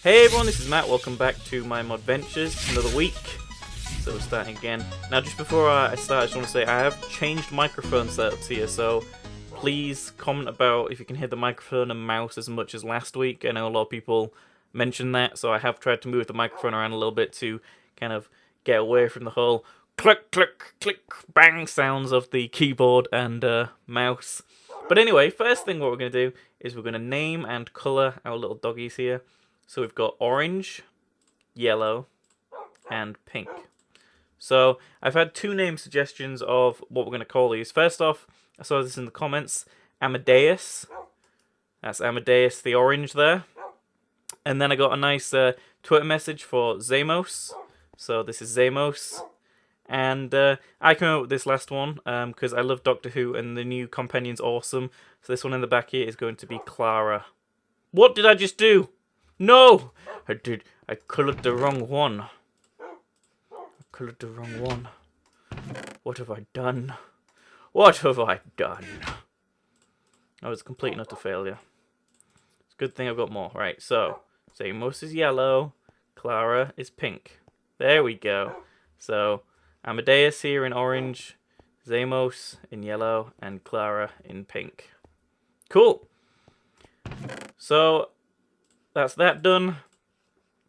Hey everyone, this is Matt. Welcome back to my Modventures. Another week. So we're starting again. Now, just before I start, I just want to say I have changed microphone setups here, so please comment about if you can hear the microphone and mouse as much as last week. I know a lot of people mentioned that, so I have tried to move the microphone around a little bit to kind of get away from the whole click, click, click, bang sounds of the keyboard and mouse. But anyway, first thing what we're going to do is we're going to name and colour our little doggies here. So we've got orange, yellow, and pink. So I've had two name suggestions of what we're going to call these. First off, I saw this in the comments, Amadeus. That's Amadeus the orange there. And then I got a nice Twitter message for Zamos. So this is Zamos. And I came up with this last one because I love Doctor Who and the new companion's awesome. So this one in the back here is going to be Clara. What did I just do? No! I coloured the wrong one. What have I done? What have I done? That was a complete and utter failure. It's a good thing I've got more. Right, so Zamos is yellow, Clara is pink. There we go. So Amadeus here in orange, Zamos in yellow, and Clara in pink. Cool. So that's that done.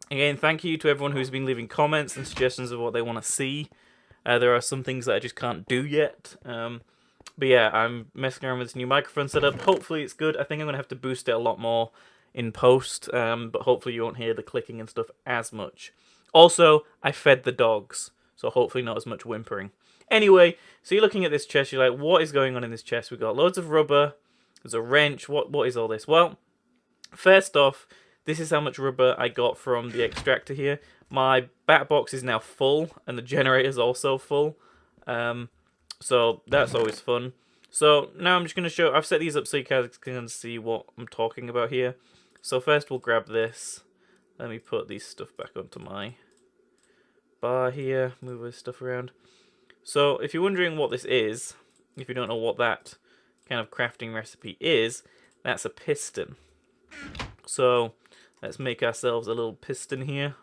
Again, thank you to everyone who's been leaving comments and suggestions of what they want to see. There are some things that I just can't do yet. But yeah, I'm messing around with this new microphone setup. Hopefully it's good. I think I'm going to have to boost it a lot more in post. But hopefully you won't hear the clicking and stuff as much. Also, I fed the dogs. So hopefully not as much whimpering. Anyway, so you're looking at this chest. You're like, what is going on in this chest? We've got loads of rubber. There's a wrench. What is all this? Well, first off, this is how much rubber I got from the extractor here. My bat box is now full, and the generator is also full. So that's always fun. So now I'm just going to show... I've set these up so you guys can see what I'm talking about here. So first we'll grab this. Let me put these stuff back onto my bar here. Move this stuff around. So if you're wondering what this is, if you don't know what that kind of crafting recipe is, that's a piston. So let's make ourselves a little piston here.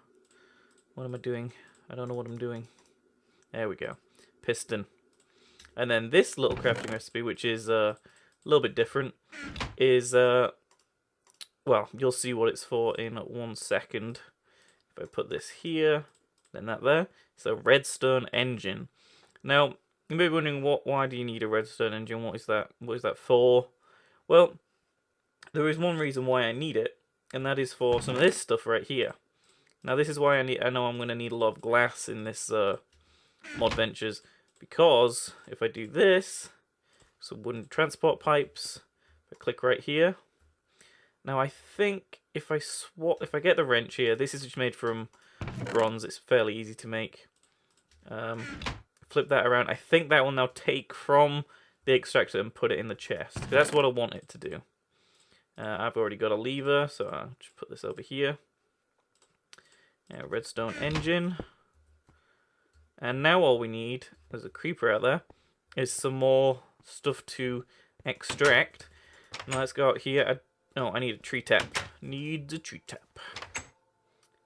What am I doing? I don't know what I'm doing. There we go. Piston. And then this little crafting recipe, which is a little bit different, is, well, you'll see what it's for in 1 second. If I put this here, then that there. It's a redstone engine. Now, you may be wondering, why do you need a redstone engine? What is that for? Well, there is one reason why I need it, and that is for some of this stuff right here. Now this is why I know I'm going to need a lot of glass in this Modventures, because if I do this, some wooden transport pipes, if I click right here, now I think if I get the wrench here, this is just made from bronze, it's fairly easy to make. Flip that around, I think that will now take from the extractor and put it in the chest. That's what I want it to do. I've already got a lever, so I'll just put this over here. Redstone engine. And now all we need, there's a creeper out there, is some more stuff to extract. Now let's go out here. I need a tree tap. Needs a tree tap.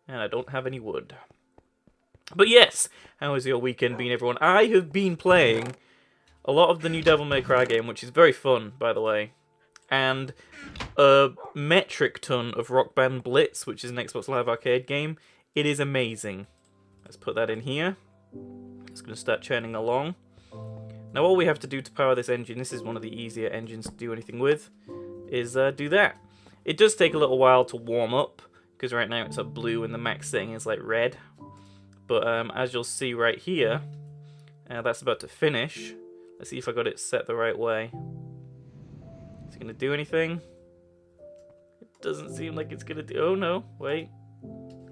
And I don't have any wood. But yes, how has your weekend been, everyone? I have been playing a lot of the new Devil May Cry game, which is very fun, by the way. And a metric ton of Rock Band Blitz, which is an Xbox Live Arcade game. It is amazing. Let's put that in here. It's going to start churning along. Now all we have to do to power this engine, this is one of the easier engines to do anything with, is do that. It does take a little while to warm up, because right now it's a blue and the max setting is like red. But as you'll see right here, that's about to finish. Let's see if I got it set the right way. Is it going to do anything? It doesn't seem like it's going to do... Oh no, wait.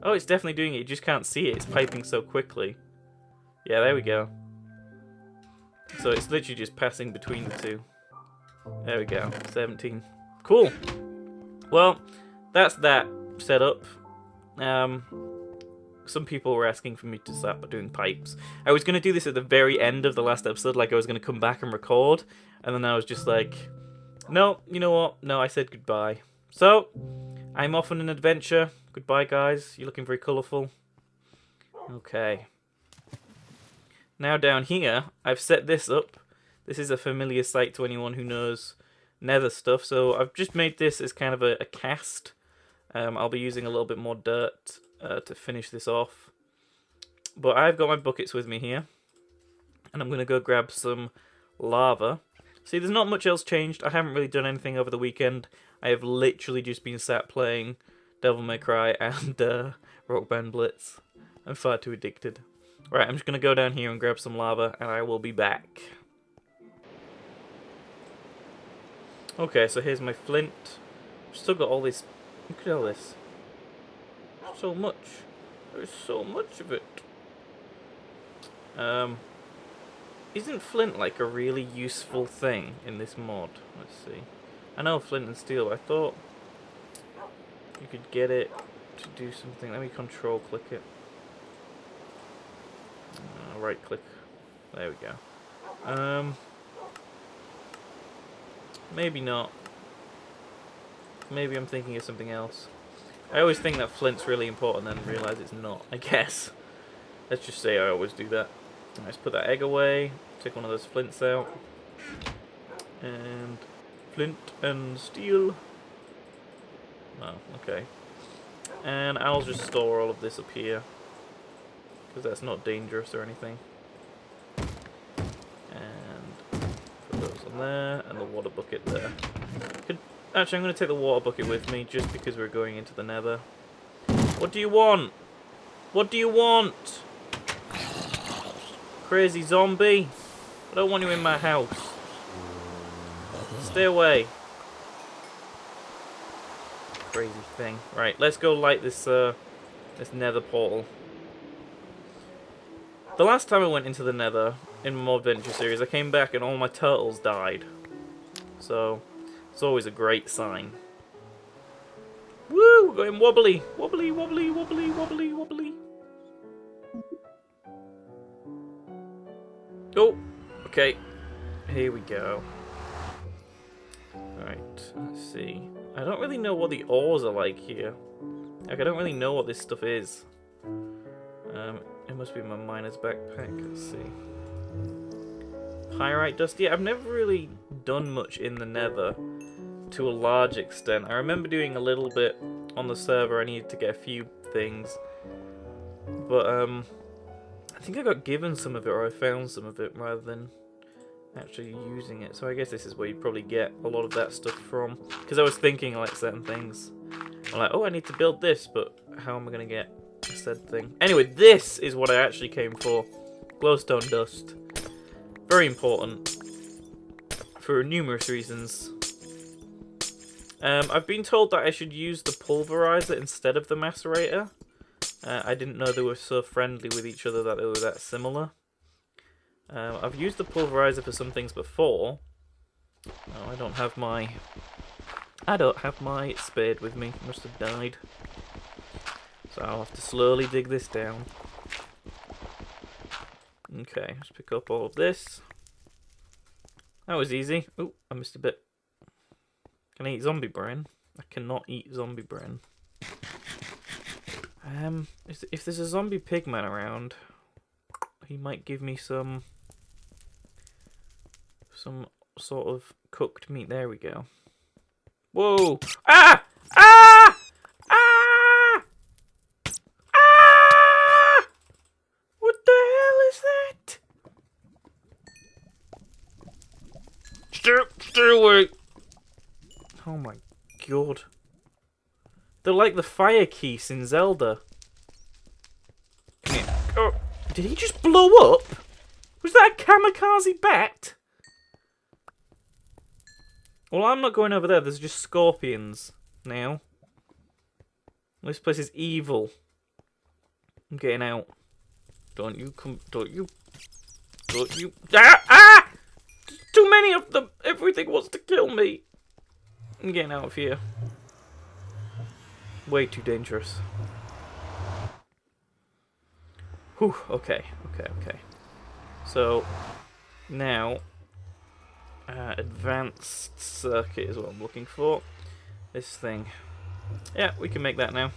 Oh, it's definitely doing it. You just can't see it. It's piping so quickly. Yeah, there we go. So it's literally just passing between the two. There we go. 17. Cool. Well, that's that setup. Some people were asking for me to start doing pipes. I was going to do this at the very end of the last episode, like I was going to come back and record. And then I was just like, no, you know what? No, I said goodbye. So, I'm off on an adventure. Goodbye, guys. You're looking very colourful. Okay. Now down here, I've set this up. This is a familiar sight to anyone who knows nether stuff. So I've just made this as kind of a cast. I'll be using a little bit more dirt to finish this off. But I've got my buckets with me here. And I'm going to go grab some lava. See, there's not much else changed. I haven't really done anything over the weekend. I have literally just been sat playing Devil May Cry and Rock Band Blitz. I'm far too addicted. Right, I'm just going to go down here and grab some lava, and I will be back. Okay, so here's my flint. I've still got all this. Look at all this. So much. There's so much of it. Isn't flint like a really useful thing in this mod? Let's see. I know flint and steel, but I thought you could get it to do something. Let me control click it. Right click. There we go. Maybe not. Maybe I'm thinking of something else. I always think that flint's really important and then realise it's not, I guess. Let's just say I always do that. Let's put that egg away. Take one of those flints out. And flint and steel. Oh, okay. And I'll just store all of this up here. Because that's not dangerous or anything. And put those on there. And the water bucket there. Actually, I'm going to take the water bucket with me just because we're going into the nether. What do you want? What do you want? Crazy zombie. I don't want you in my house. Stay away. Crazy thing. Right, let's go light this this nether portal. The last time I went into the nether in my Modventure series, I came back and all my turtles died. So, it's always a great sign. Woo! We're going wobbly! Wobbly, wobbly, wobbly, wobbly, wobbly. Oh! Okay. Here we go. Alright, let's see. I don't really know what the ores are like here. Like, I don't really know what this stuff is. It must be my miner's backpack. Let's see. Pyrite dust. Yeah, I've never really done much in the nether to a large extent. I remember doing a little bit on the server. I needed to get a few things. But, I think I got given some of it, or I found some of it, rather than actually using it. So I guess this is where you probably get a lot of that stuff from. Because I was thinking, like, certain things. I'm like, oh, I need to build this, but how am I going to get said thing? Anyway, this is what I actually came for. Glowstone dust. Very important. For numerous reasons. I've been told that I should use the pulverizer instead of the macerator. I didn't know they were so friendly with each other, that they were that similar. I've used the pulverizer for some things before. Oh, I don't have my spade with me. It must have died. So I'll have to slowly dig this down. Okay, let's pick up all of this. That was easy. Oh, I missed a bit. Can I eat zombie brain? I cannot eat zombie brain. If there's a zombie pigman around, he might give me some sort of cooked meat. There we go. Whoa! Ah! Ah! Ah! Ah! What the hell is that? Stay away! Oh my god. They're like the fire keys in Zelda. Come here. Oh, did he just blow up? Was that a kamikaze bat? Well, I'm not going over there. There's just scorpions now. This place is evil. I'm getting out. Don't you come... Don't you... Ah! Ah! Too many of them! Everything wants to kill me. I'm getting out of here. Way too dangerous. Whew, okay. So, now, advanced circuit is what I'm looking for. This thing. Yeah, we can make that now.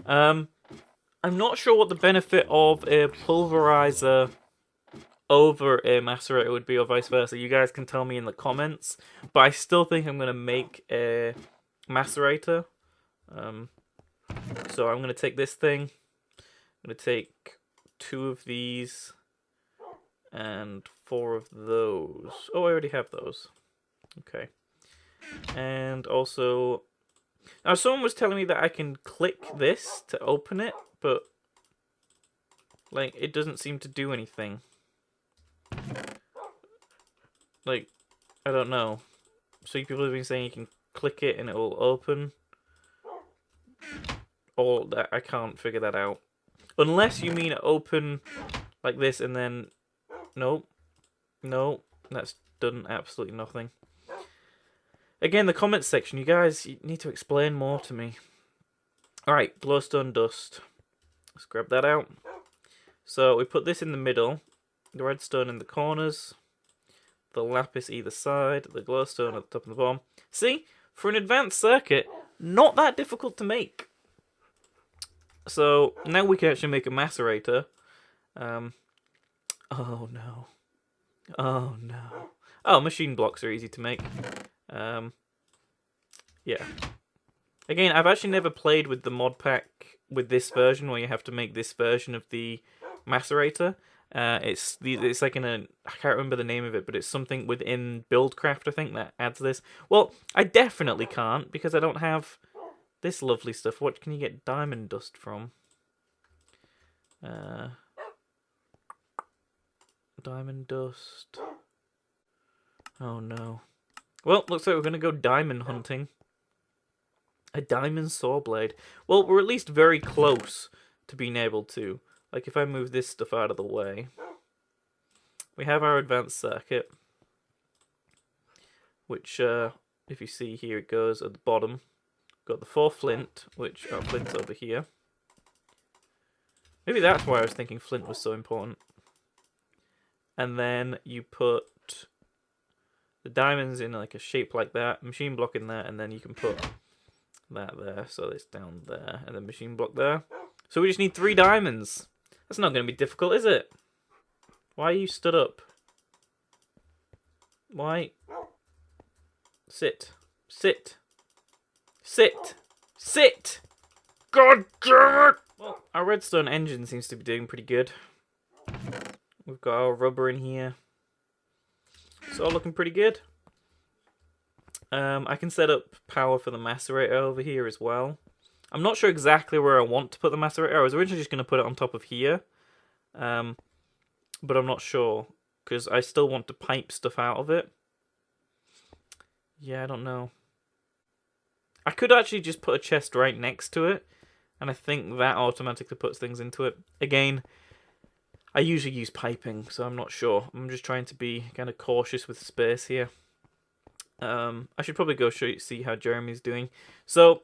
I'm not sure what the benefit of a pulverizer over a macerator would be, or vice versa. You guys can tell me in the comments. But I still think I'm going to make a macerator. So I'm going to take this thing. I'm going to take 2 of these and 4 of those. Oh, I already have those. Okay. And also, now someone was telling me that I can click this to open it, but like it doesn't seem to do anything. Like, I don't know. So people have been saying you can click it and it will open. Or that I can't figure that out. Unless you mean open like this and then... Nope. No. That's done absolutely nothing. Again, the comments section, you guys you need to explain more to me. Alright, glowstone dust. Let's grab that out. So we put this in the middle. The redstone in the corners. The lapis either side. The glowstone at the top and the bottom. See? For an advanced circuit, not that difficult to make. So now we can actually make a macerator. Oh no. Oh no. Oh, machine blocks are easy to make. Yeah. Again, I've actually never played with the mod pack with this version where you have to make this version of the macerator. It's like in a... I can't remember the name of it, but it's something within Buildcraft, I think, that adds this. Well, I definitely can't because I don't have... this lovely stuff. What can you get diamond dust from? Diamond dust. Oh no. Well, looks like we're going to go diamond hunting. A diamond saw blade. Well, we're at least very close to being able to. Like, if I move this stuff out of the way. We have our advanced circuit. Which, if you see here, it goes at the bottom. Got the 4 flint, which are flints over here. Maybe that's why I was thinking flint was so important. And then you put the diamonds in like a shape like that, machine block in there, and then you can put that there, so it's down there, and then machine block there. So we just need 3 diamonds. That's not going to be difficult, is it? Why are you stood up? Why? Sit. Sit. Sit! Sit! God damn it! Well, our redstone engine seems to be doing pretty good. We've got our rubber in here. It's all looking pretty good. I can set up power for the macerator over here as well. I'm not sure exactly where I want to put the macerator. I was originally just going to put it on top of here. But I'm not sure. Because I still want to pipe stuff out of it. Yeah, I don't know. I could actually just put a chest right next to it. And I think that automatically puts things into it. Again, I usually use piping, so I'm not sure. I'm just trying to be kind of cautious with space here. I should probably go see how Jeremy's doing. So,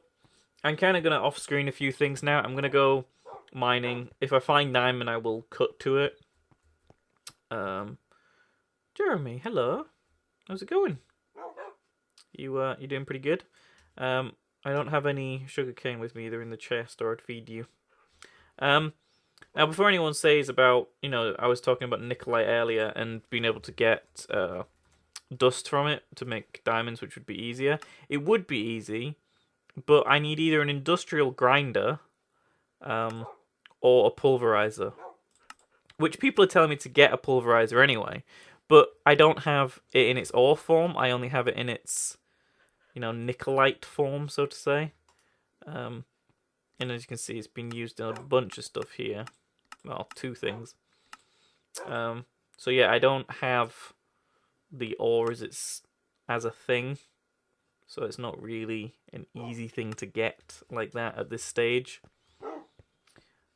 I'm kind of going to off-screen a few things now. I'm going to go mining. If I find diamond, I will cut to it. Jeremy, hello. How's it going? You doing pretty good? I don't have any sugarcane with me either in the chest, or I'd feed you. Now, before anyone says about, I was talking about Nikolite earlier and being able to get dust from it to make diamonds, which would be easier. It would be easy, but I need either an industrial grinder or a pulverizer, which people are telling me to get a pulverizer anyway, but I don't have it in its ore form. I only have it in its, Nikolite form, so to say. And as you can see, it's been used in a bunch of stuff here. Well, 2 things. So yeah, I don't have the ore as a thing. So it's not really an easy thing to get like that at this stage.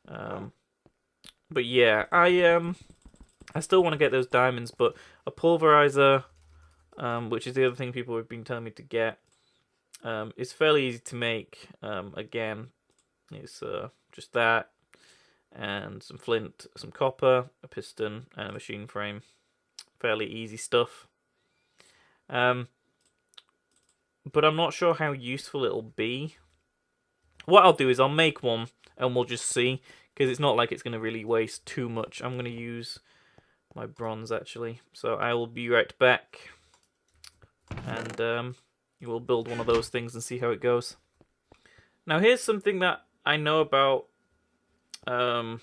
But yeah, I still want to get those diamonds, but a pulverizer, which is the other thing people have been telling me to get, is fairly easy to make. Again, it's just that, and some flint, some copper, a piston, and a machine frame. Fairly easy stuff. but I'm not sure how useful it'll be. What I'll do is I'll make one, and we'll just see, because it's not like it's going to really waste too much. I'm going to use my bronze, actually. So I will be right back, and you will build one of those things and see how it goes. Now, here's something that I know about. I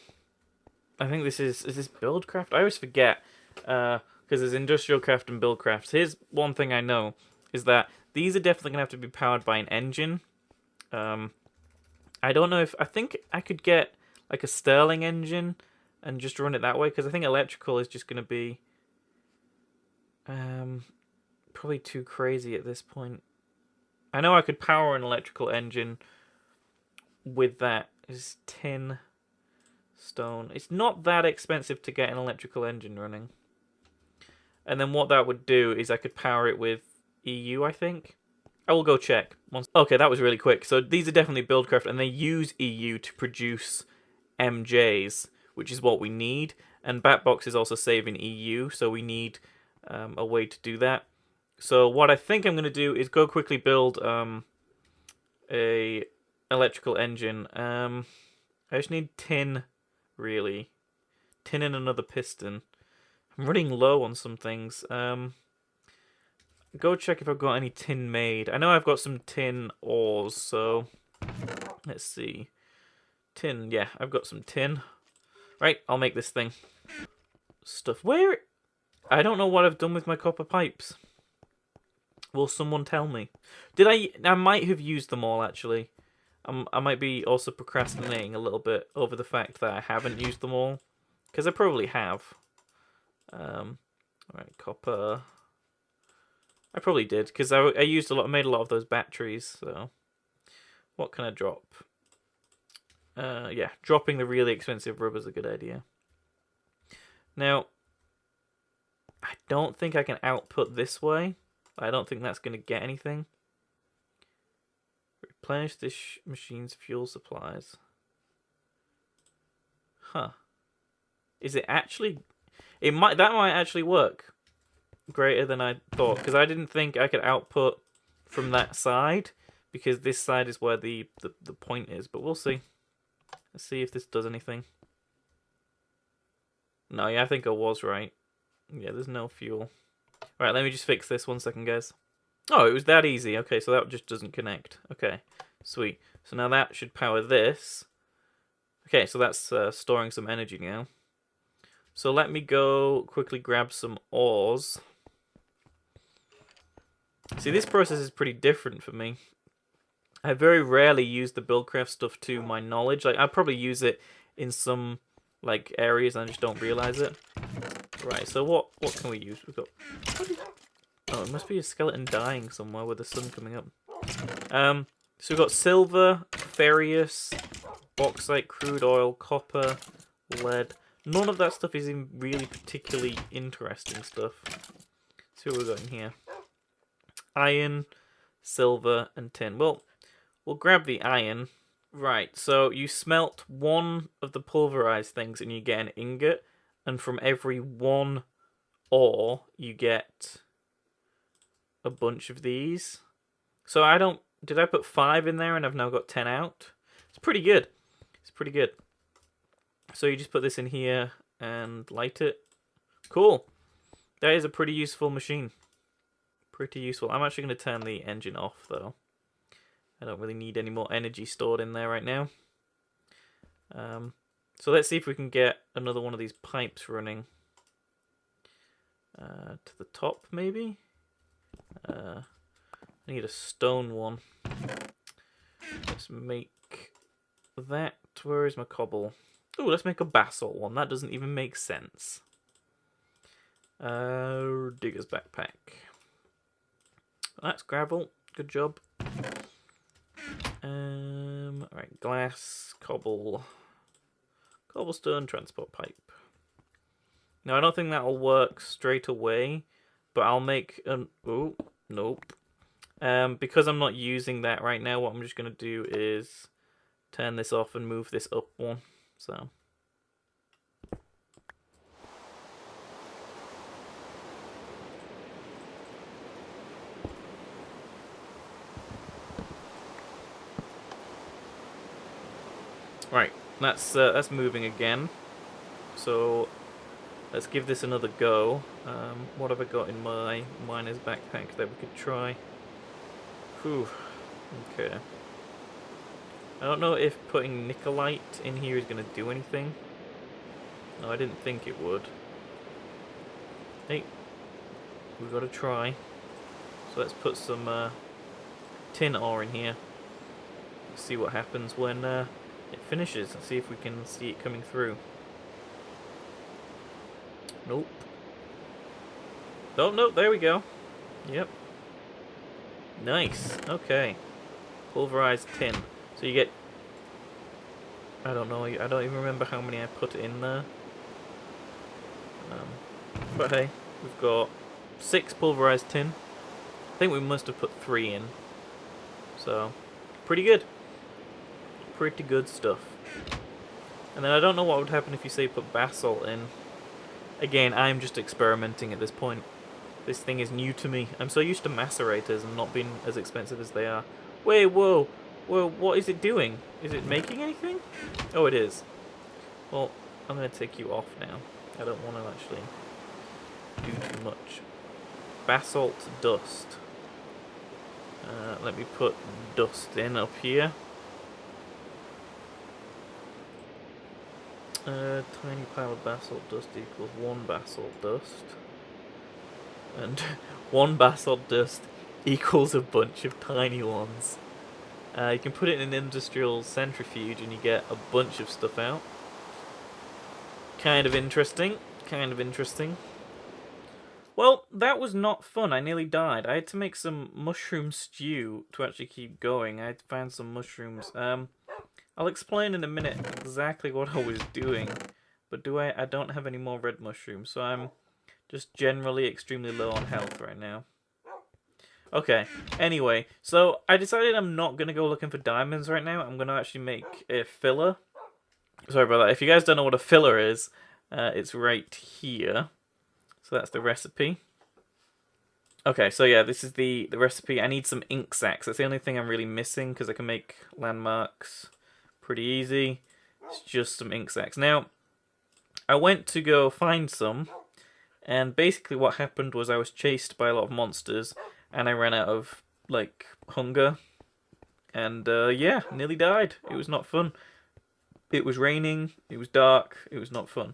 think this is this Buildcraft? I always forget, because there's Industrial Craft and Buildcraft. Here's one thing I know, is that these are definitely going to have to be powered by an engine. I don't know if... I think I could get like a Stirling engine and just run it that way, because I think electrical is just going to be probably too crazy at this point. I know I could power an electrical engine with that. Is tin, stone. It's not that expensive to get an electrical engine running. And then what that would do is I could power it with EU, I think. I will go check. Okay, that was really quick. So these are definitely Buildcraft, and they use EU to produce MJs, which is what we need. And Batbox is also saving EU, so we need a way to do that. So what I think I'm going to do is go quickly build a electrical engine. I just need tin, really. Tin and another piston. I'm running low on some things. Go check if I've got any tin made. I know I've got some tin ores, so let's see. Tin, yeah, I've got some tin. Right, I'll make this thing. Stuff. Where? I don't know what I've done with my copper pipes. Will someone tell me? Did I might have used them all, actually. I might be also procrastinating a little bit over the fact that I haven't used them all. Because I probably have. Alright, copper. I probably did, because I used a lot, made a lot of those batteries, so... What can I drop? Yeah, dropping the really expensive rubber is a good idea. Now, I don't think I can output this way. I don't think that's going to get anything. Replenish this machine's fuel supplies. Huh. Is it actually... That might actually work greater than I thought, because I didn't think I could output from that side, because this side is where the point is, but we'll see. Let's see if this does anything. No, yeah, I think I was right. Yeah, there's no fuel. Right, let me just fix this 1 second, guys. Oh, it was that easy. Okay, so that just doesn't connect. Okay, sweet. So now that should power this. Okay, so that's storing some energy now. So let me go quickly grab some ores. See, this process is pretty different for me. I very rarely use the Buildcraft stuff to my knowledge. Like, I probably use it in some like areas and I just don't realize it. Right, so what can we use? We've got... Oh, it must be a skeleton dying somewhere with the sun coming up. So we've got silver, ferrous, bauxite, crude oil, copper, lead. None of that stuff is in really particularly interesting stuff. Let's see what we've got in here. Iron, silver, and tin. Well, we'll grab the iron. Right, so you smelt one of the pulverized things and you get an ingot. And from every one ore, you get a bunch of these. So I don't... Did I put 5 in there and I've now got 10 out? It's pretty good. It's pretty good. So you just put this in here and light it. Cool. That is a pretty useful machine. Pretty useful. I'm actually going to turn the engine off, though. I don't really need any more energy stored in there right now. So let's see if we can get another one of these pipes running. To the top, maybe? I need a stone one. Let's make that. Where is my cobble? Ooh, let's make a basalt one. That doesn't even make sense. Digger's backpack. That's gravel. Good job. Alright, glass, cobble, cobblestone, transport pipe. Now, I don't think that'll work straight away, but I'll make an... Oh, nope. Because I'm not using that right now, what I'm just going to do is turn this off and move this up one. So... Right, that's moving again. So let's give this another go. What have I got in my miner's backpack that we could try? Whew. Okay. I don't know if putting nickelite in here is going to do anything. No, I didn't think it would. Hey, we've got to try. So let's put some tin ore in here. See what happens when it finishes, and see if we can see it coming through. Nope. Oh, no, there we go. Yep. Nice. Okay. Pulverized tin. So you get... I don't know, I don't even remember how many I put in there. But hey, we've got 6 pulverized tin. I think we must have put 3 in. So, pretty good. Pretty good stuff. And then I don't know what would happen if you say put basalt in. Again, I'm just experimenting at this point. This thing is new to me. I'm so used to macerators and not being as expensive as they are. Wait, whoa. Whoa, what is it doing? Is it making anything? Oh, it is. Well, I'm going to take you off now. I don't want to actually do too much. Basalt dust. Let me put dust in up here. Tiny pile of basalt dust equals 1 basalt dust. And 1 basalt dust equals a bunch of tiny ones. You can put it in an industrial centrifuge and you get a bunch of stuff out. Kind of interesting. Kind of interesting. Well, that was not fun. I nearly died. I had to make some mushroom stew to actually keep going. I had to find some mushrooms. I'll explain in a minute exactly what I was doing. But I don't have any more red mushrooms, so I'm just generally extremely low on health right now. Okay, anyway, so I decided I'm not going to go looking for diamonds right now. I'm going to actually make a filler. Sorry about that. If you guys don't know what a filler is, it's right here. So that's the recipe. Okay, so yeah, this is the recipe. I need some ink sacs. That's the only thing I'm really missing, because I can make landmarks pretty easy. It's just some ink sacs. Now, I went to go find some, and basically what happened was I was chased by a lot of monsters, and I ran out of, like, hunger. And, yeah, nearly died. It was not fun. It was raining, it was dark, it was not fun.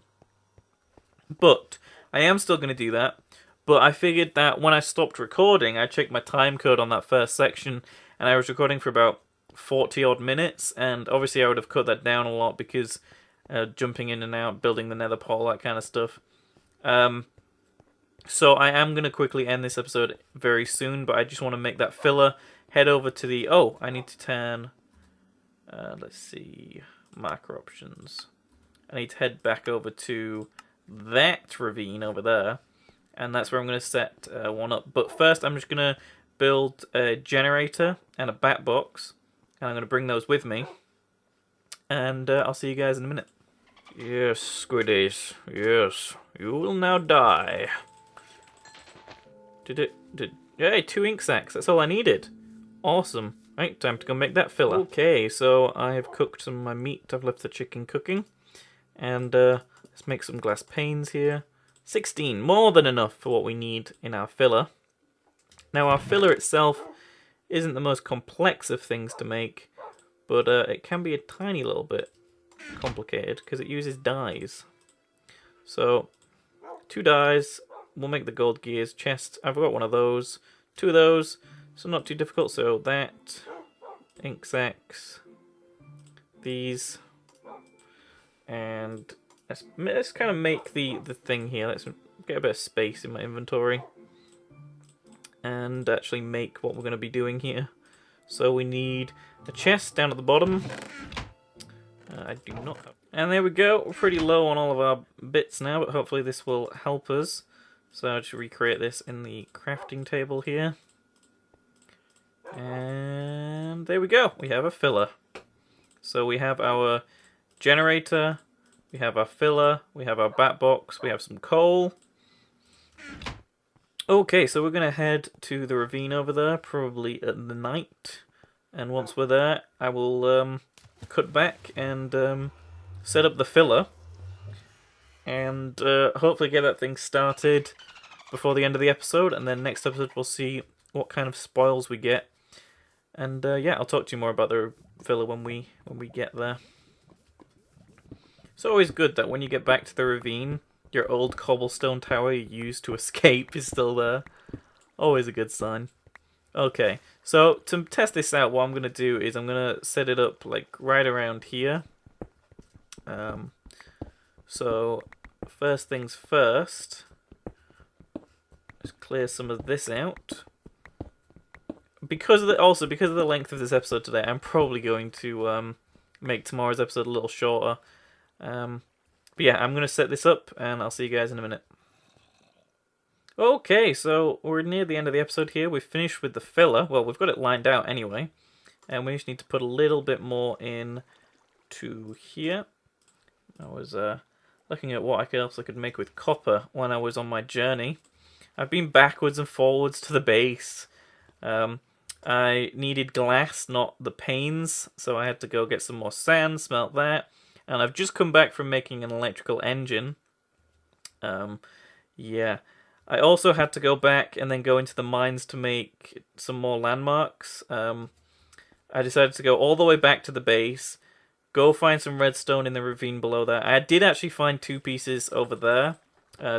But I am still going to do that. But I figured that when I stopped recording, I checked my time code on that first section, and I was recording for about 40 odd minutes, and obviously I would have cut that down a lot because jumping in and out, building the nether portal, that kind of stuff. So I am going to quickly end this episode very soon, but I just want to make that filler. Head over to the... Oh, I need to turn... let's see... Marker options. I need to head back over to that ravine over there, and that's where I'm going to set one up. But first, I'm just going to build a generator and a bat box, and I'm going to bring those with me, and I'll see you guys in a minute. Yes, squiddies. Yes, you will now die. Hey, 2 ink sacs. That's all I needed. Awesome. Right, time to go make that filler. Okay, so I've cooked some of my meat. I've left the chicken cooking. And let's make some glass panes here. 16, more than enough for what we need in our filler. Now, our filler itself isn't the most complex of things to make, but it can be a tiny little bit complicated because it uses dyes. So, 2 dyes. We'll make the gold gears chest. I've got one of those. 2 of those. So not too difficult. So that, ink sacs, these, and let's kind of make the thing here. Let's get a bit of space in my inventory and actually make what we're going to be doing here. So we need a chest down at the bottom. I do not have... And there we go. We're pretty low on all of our bits now, but hopefully this will help us. So I'll just recreate this in the crafting table here. And there we go. We have a filler. So we have our generator, we have our filler, we have our bat box, we have some coal. Okay, so we're going to head to the ravine over there, probably at the night. And once we're there, I will cut back and set up the filler, and hopefully get that thing started before the end of the episode. And then next episode we'll see what kind of spoils we get. And yeah, I'll talk to you more about the filler when we get there. It's always good that when you get back to the ravine, your old cobblestone tower you used to escape is still there. Always a good sign. Okay, so to test this out, what I'm going to do is I'm going to set it up like right around here. So first things first, let's clear some of this out. Because of the length of this episode today, I'm probably going to make tomorrow's episode a little shorter. But yeah, I'm going to set this up, and I'll see you guys in a minute. Okay, so we're near the end of the episode here. We've finished with the filler. Well, we've got it lined out anyway. And we just need to put a little bit more in to here. I was looking at what else I could make with copper when I was on my journey. I've been backwards and forwards to the base. I needed glass, not the panes, so I had to go get some more sand, smelt that. And I've just come back from making an electrical engine. Yeah. I also had to go back and then go into the mines to make some more landmarks. I decided to go all the way back to the base, go find some redstone in the ravine below there. I did actually find 2 pieces over there,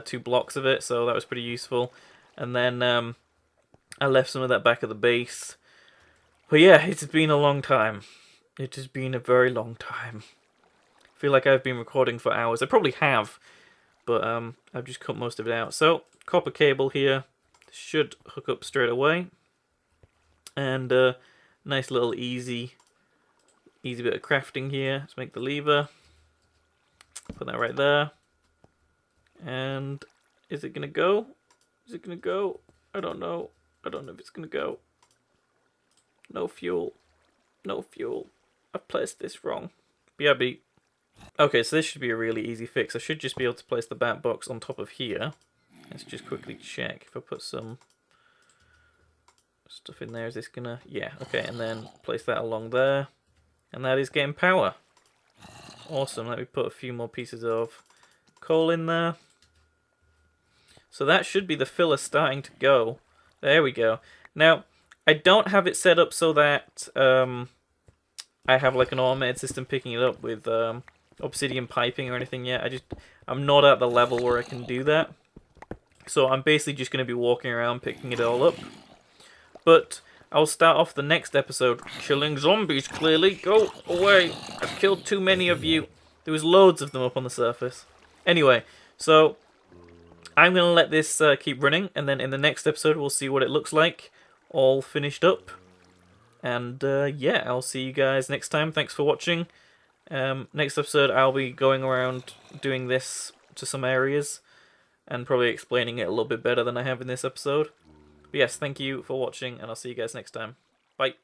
2 blocks of it, so that was pretty useful. And then I left some of that back at the base. But yeah, it's been a long time. It has been a very long time. I feel like I've been recording for hours. I probably have, but I've just cut most of it out. So, copper cable here should hook up straight away. And nice little easy bit of crafting here. Let's make the lever. Put that right there. And is it going to go? Is it going to go? I don't know. I don't know if it's going to go. No fuel. No fuel. I've placed this wrong. BRB. Okay, so this should be a really easy fix. I should just be able to place the bat box on top of here. Let's just quickly check. If I put some stuff in there, is this gonna... Yeah, okay, and then place that along there. And that is getting power. Awesome, let me put a few more pieces of coal in there. So that should be the filler starting to go. There we go. Now, I don't have it set up so that I have like an automated system picking it up with obsidian piping or anything yet. I'm not at the level where I can do that. So I'm basically just going to be walking around picking it all up. But I'll start off the next episode killing zombies, clearly. Go away. I've killed too many of you. There was loads of them up on the surface. Anyway, so I'm going to let this keep running, and then in the next episode we'll see what it looks like, all finished up. And yeah, I'll see you guys next time. Thanks for watching. Next episode I'll be going around doing this to some areas, and probably explaining it a little bit better than I have in this episode. But yes, thank you for watching, and I'll see you guys next time. Bye.